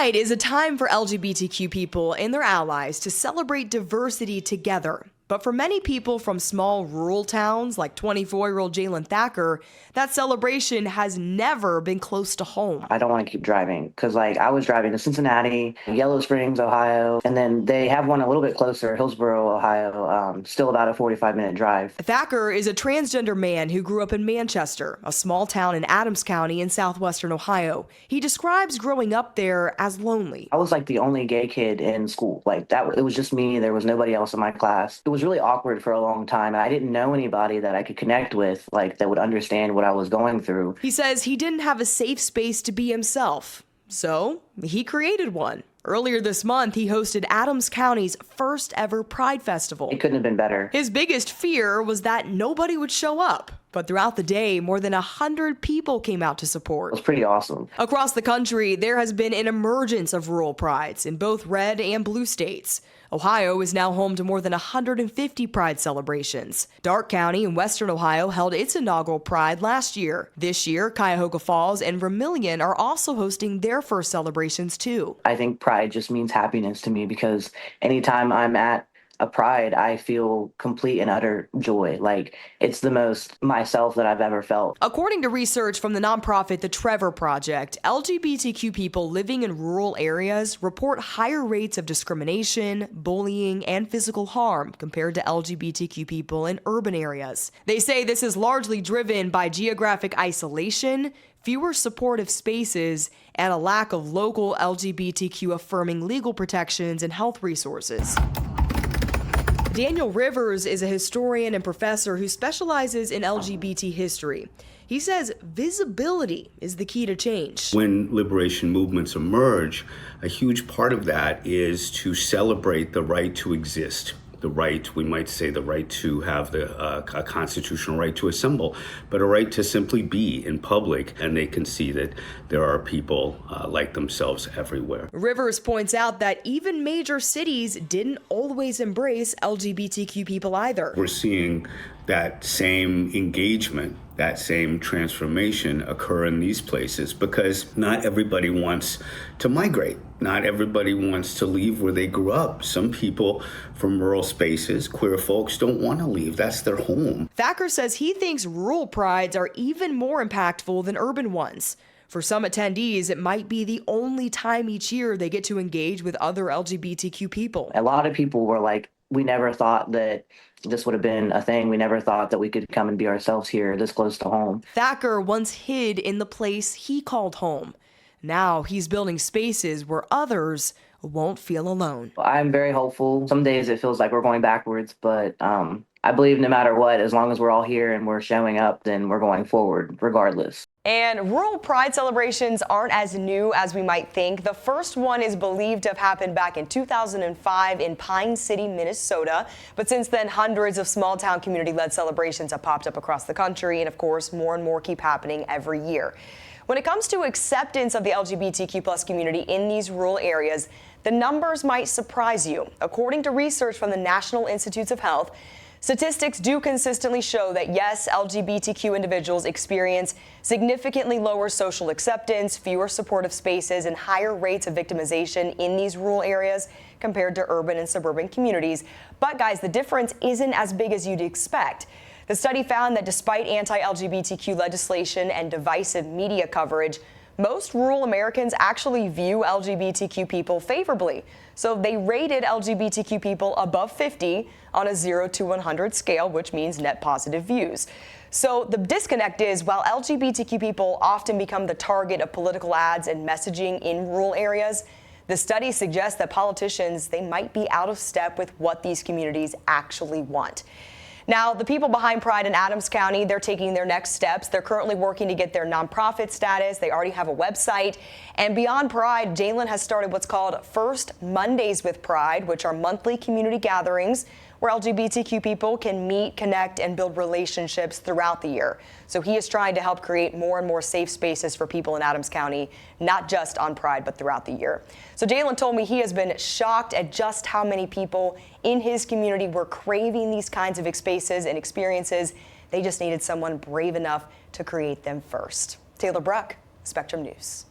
Pride is a time for LGBTQ people and their allies to celebrate diversity together. But for many people from small rural towns like 24-year-old Jalyn Thacker, that celebration has never been close to home. I don't want to keep driving because, I was driving to Cincinnati, Yellow Springs, Ohio, and then they have one a little bit closer, Hillsborough, Ohio, still about a 45-minute drive. Thacker is a transgender man who grew up in Manchester, a small town in Adams County in southwestern Ohio. He describes growing up there as lonely. I was the only gay kid in school. It was just me. There was nobody else in my class. It was really awkward for a long time. I didn't know anybody that I could connect with, that would understand what I was going through. He says he didn't have a safe space to be himself, so he created one. Earlier this month, he hosted Adams County's first ever Pride Festival. It couldn't have been better. His biggest fear was that nobody would show up. But throughout the day, more than 100 people came out to support. It was pretty awesome. Across the country, there has been an emergence of rural prides in both red and blue states. Ohio is now home to more than 150 Pride celebrations. Darke County in western Ohio held its inaugural Pride last year. This year, Cuyahoga Falls and Vermillion are also hosting their first celebrations too. I think Pride just means happiness to me because anytime I'm at a Pride, I feel complete and utter joy. It's the most myself that I've ever felt. According to research from the nonprofit The Trevor Project, LGBTQ people living in rural areas report higher rates of discrimination, bullying, and physical harm compared to LGBTQ people in urban areas. They say this is largely driven by geographic isolation, fewer supportive spaces, and a lack of local LGBTQ affirming legal protections and health resources. Daniel Rivers is a historian and professor who specializes in LGBT history. He says visibility is the key to change. When liberation movements emerge, a huge part of that is to celebrate the right to exist. The right, we might say the right to have a constitutional right to assemble, but a right to simply be in public, and they can see that there are people like themselves everywhere. Rivers points out that even major cities didn't always embrace LGBTQ people either. We're seeing that same engagement, that same transformation occur in these places because not everybody wants to migrate. Not everybody wants to leave where they grew up. Some people from rural spaces, queer folks, don't want to leave. That's their home. Thacker says he thinks rural prides are even more impactful than urban ones. For some attendees, it might be the only time each year they get to engage with other LGBTQ people. A lot of people were like, we never thought that this would have been a thing. We never thought that we could come and be ourselves here this close to home. Thacker once hid in the place he called home. Now he's building spaces where others won't feel alone. I'm very hopeful. Some days it feels like we're going backwards, but I believe no matter what, as long as we're all here and we're showing up, then we're going forward regardless. And rural pride celebrations aren't as new as we might think. The first one is believed to have happened back in 2005 in Pine City, Minnesota. But since then, hundreds of small town community-led celebrations have popped up across the country. And of course, more and more keep happening every year. When it comes to acceptance of the LGBTQ plus community in these rural areas, the numbers might surprise you. According to research from the National Institutes of Health, statistics do consistently show that, yes, LGBTQ individuals experience significantly lower social acceptance, fewer supportive spaces, and higher rates of victimization in these rural areas compared to urban and suburban communities. But guys, the difference isn't as big as you'd expect. The study found that despite anti-LGBTQ legislation and divisive media coverage, most rural Americans actually view LGBTQ people favorably. So they rated LGBTQ people above 50 on a 0 to 100 scale, which means net positive views. So the disconnect is, while LGBTQ people often become the target of political ads and messaging in rural areas, the study suggests that politicians, they might be out of step with what these communities actually want. Now, the people behind Pride in Adams County, they're taking their next steps. They're currently working to get their nonprofit status. They already have a website. And beyond Pride, Jalyn has started what's called First Mondays with Pride, which are monthly community gatherings where LGBTQ people can meet, connect, and build relationships throughout the year. So he is trying to help create more and more safe spaces for people in Adams County, not just on Pride, but throughout the year. So Jalyn told me he has been shocked at just how many people in his community were craving these kinds of spaces and experiences. They just needed someone brave enough to create them first. Taylor Bruck, Spectrum News.